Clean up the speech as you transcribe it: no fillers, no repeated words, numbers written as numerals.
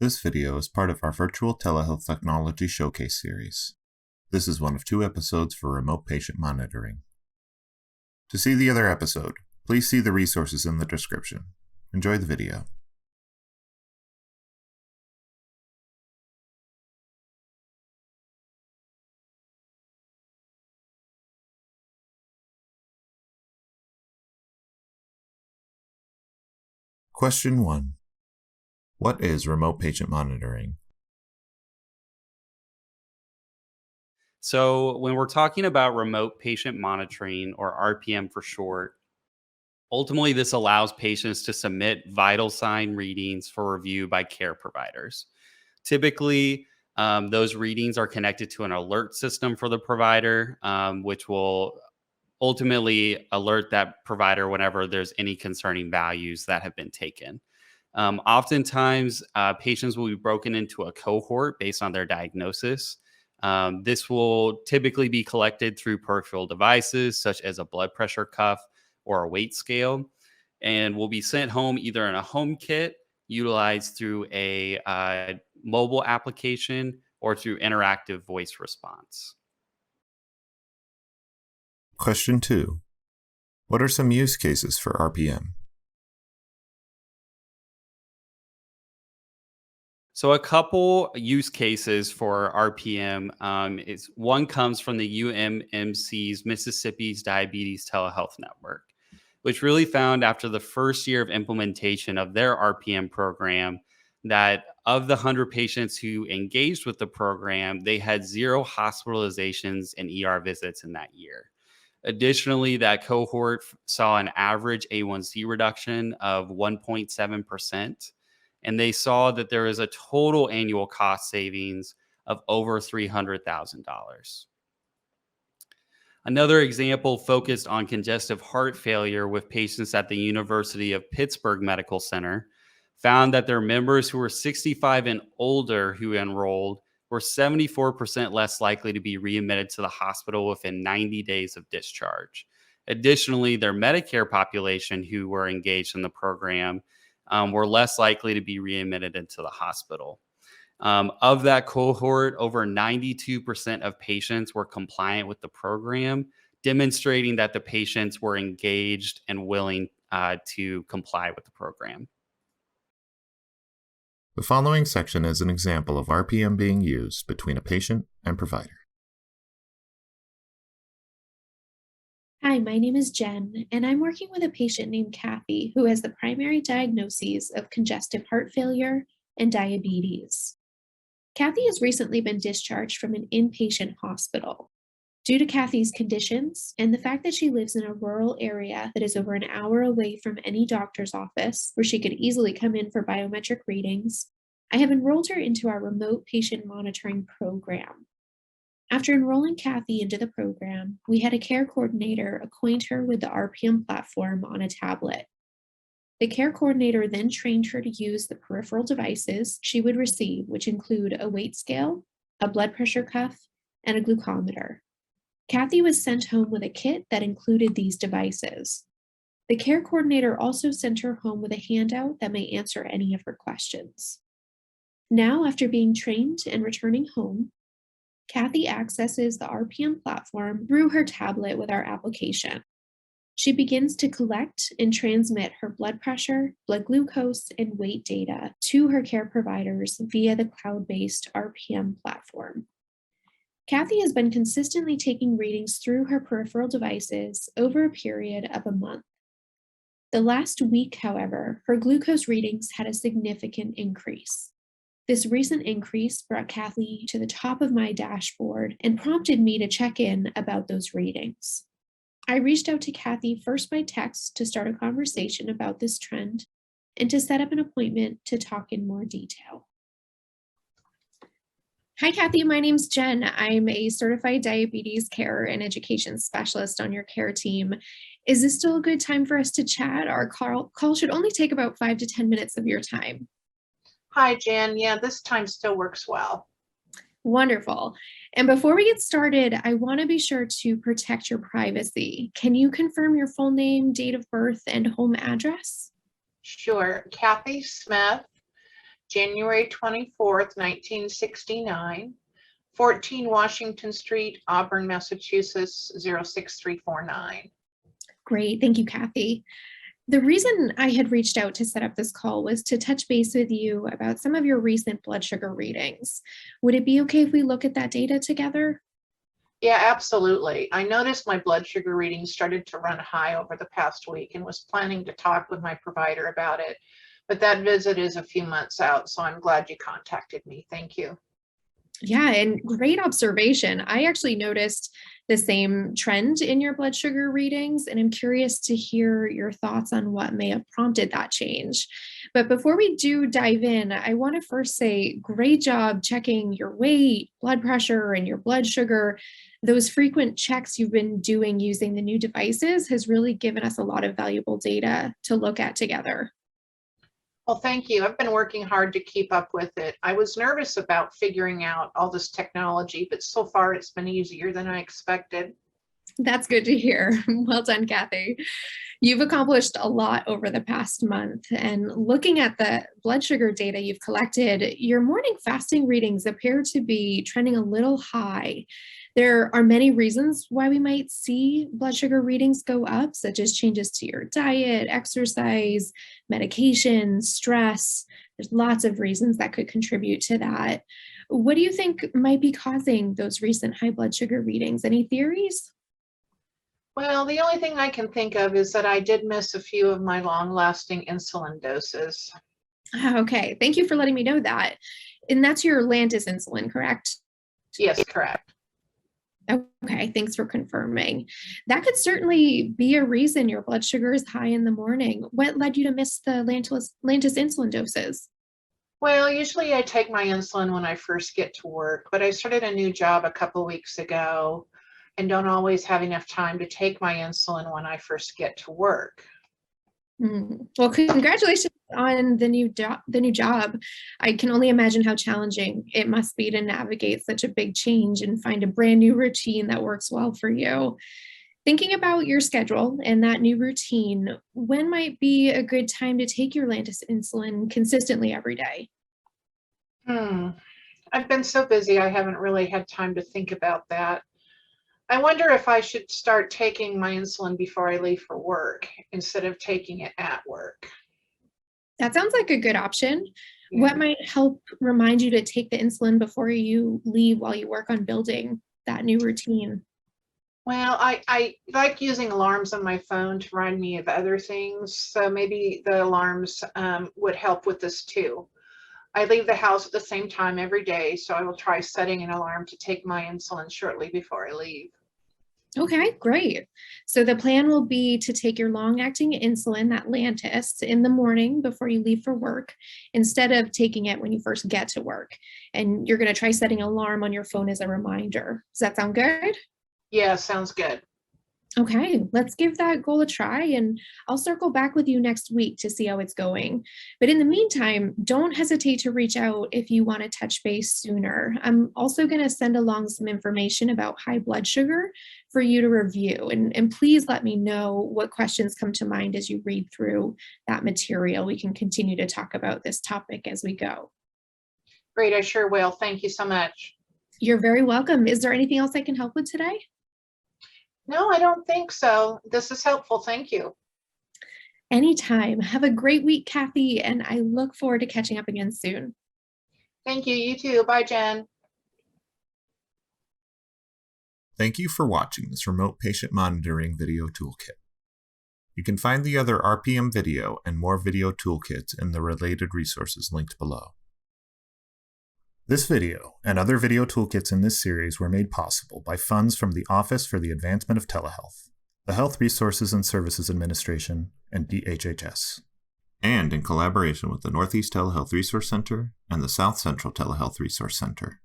This video is part of our Virtual Telehealth Technology Showcase series. This is one of 2 episodes for remote patient monitoring. To see the other episode, please see the resources in the description. Enjoy the video. Question 1. What is remote patient monitoring? So, when we're talking about remote patient monitoring, or RPM for short, ultimately this allows patients to submit vital sign readings for review by care providers. Typically, those readings are connected to an alert system for the provider, which will ultimately alert that provider whenever there's any concerning values that have been taken. Oftentimes, patients will be broken into a cohort based on their diagnosis. This will typically be collected through peripheral devices such as a blood pressure cuff or a weight scale, and will be sent home either in a home kit utilized through a mobile application or through interactive voice response. Question 2. What are some use cases for RPM? So a couple use cases for RPM is one comes from the UMMC's Mississippi's Diabetes Telehealth Network, which really found after the first year of implementation of their RPM program that of the 100 patients who engaged with the program, they had 0 hospitalizations and ER visits in that year. Additionally, that cohort saw an average A1C reduction of 1.7%, and they saw that there is a total annual cost savings of over $300,000. Another example focused on congestive heart failure with patients at the University of Pittsburgh Medical Center found that their members who were 65 and older who enrolled were 74% less likely to be readmitted to the hospital within 90 days of discharge. Additionally, their Medicare population who were engaged in the program were less likely to be readmitted into the hospital. Of that cohort, over 92% of patients were compliant with the program, demonstrating that the patients were engaged and willing to comply with the program. The following section is an example of RPM being used between a patient and provider. Hi, my name is Jen, and I'm working with a patient named Kathy who has the primary diagnoses of congestive heart failure and diabetes. Kathy has recently been discharged from an inpatient hospital. Due to Kathy's conditions and the fact that she lives in a rural area that is over an hour away from any doctor's office where she could easily come in for biometric readings, I have enrolled her into our remote patient monitoring program. After enrolling Kathy into the program, we had a care coordinator acquaint her with the RPM platform on a tablet. The care coordinator then trained her to use the peripheral devices she would receive, which include a weight scale, a blood pressure cuff, and a glucometer. Kathy was sent home with a kit that included these devices. The care coordinator also sent her home with a handout that may answer any of her questions. Now, after being trained and returning home, Kathy accesses the RPM platform through her tablet with our application. She begins to collect and transmit her blood pressure, blood glucose, and weight data to her care providers via the cloud-based RPM platform. Kathy has been consistently taking readings through her peripheral devices over a period of a month. The last week, however, her glucose readings had a significant increase. This recent increase brought Kathy to the top of my dashboard and prompted me to check in about those readings. I reached out to Kathy first by text to start a conversation about this trend and to set up an appointment to talk in more detail. Hi, Kathy. My name's Jen. I'm a certified diabetes care and education specialist on your care team. Is this still a good time for us to chat? Our call should only take about 5 to 10 minutes of your time. Hi, Jen. Yeah, this time still works well. Wonderful. And before we get started, I want to be sure to protect your privacy. Can you confirm your full name, date of birth, and home address? Sure. Kathy Smith, January 24th, 1969, 14 Washington Street, Auburn, Massachusetts, 06349. Great. Thank you, Kathy. The reason I had reached out to set up this call was to touch base with you about some of your recent blood sugar readings. Would it be okay if we look at that data together? Yeah, absolutely. I noticed my blood sugar readings started to run high over the past week and was planning to talk with my provider about it. But that visit is a few months out, so I'm glad you contacted me. Thank you. Yeah, and great observation. I actually noticed the same trend in your blood sugar readings, and I'm curious to hear your thoughts on what may have prompted that change. But before we do dive in, I want to first say great job checking your weight, blood pressure, and your blood sugar. Those frequent checks you've been doing using the new devices has really given us a lot of valuable data to look at together. Well, thank you. I've been working hard to keep up with it. I was nervous about figuring out all this technology, but so far it's been easier than I expected. That's good to hear. Well done, Kathy. You've accomplished a lot over the past month. And looking at the blood sugar data you've collected, your morning fasting readings appear to be trending a little high. There are many reasons why we might see blood sugar readings go up, such as changes to your diet, exercise, medication, stress. There's lots of reasons that could contribute to that. What do you think might be causing those recent high blood sugar readings? Any theories? Well, the only thing I can think of is that I did miss a few of my long-lasting insulin doses. Okay, thank you for letting me know that. And that's your Lantus insulin, correct? Yes, correct. Okay, thanks for confirming. That could certainly be a reason your blood sugar is high in the morning. What led you to miss the Lantus insulin doses? Well, usually I take my insulin when I first get to work, but I started a new job a couple weeks ago and don't always have enough time to take my insulin when I first get to work. Well, congratulations on the new job. I can only imagine how challenging it must be to navigate such a big change and find a brand new routine that works well for you. Thinking about your schedule and that new routine, when might be a good time to take your Lantus insulin consistently every day? I've been so busy, I haven't really had time to think about that. I wonder if I should start taking my insulin before I leave for work instead of taking it at work. That sounds like a good option. Yeah. What might help remind you to take the insulin before you leave while you work on building that new routine? Well, I like using alarms on my phone to remind me of other things, so maybe the alarms would help with this too. I leave the house at the same time every day, so I will try setting an alarm to take my insulin shortly before I leave. Okay, great. So the plan will be to take your long-acting insulin, that Lantus, in the morning before you leave for work, instead of taking it when you first get to work. And you're going to try setting an alarm on your phone as a reminder. Does that sound good? Yeah, sounds good. Okay, let's give that goal a try, and I'll circle back with you next week to see how it's going. But in the meantime, don't hesitate to reach out if you want to touch base sooner. I'm also going to send along some information about high blood sugar for you to review, and please let me know what questions come to mind as you read through that material. We can continue to talk about this topic as we go. Great, I sure will. Thank you so much. You're very welcome. Is there anything else I can help with today? No, I don't think so. This is helpful. Thank you. Anytime. Have a great week, Kathy, and I look forward to catching up again soon. Thank you. You too. Bye, Jen. Thank you for watching this remote patient monitoring video toolkit. You can find the other RPM video and more video toolkits in the related resources linked below. This video and other video toolkits in this series were made possible by funds from the Office for the Advancement of Telehealth, the Health Resources and Services Administration, and DHHS, and in collaboration with the Northeast Telehealth Resource Center and the South Central Telehealth Resource Center.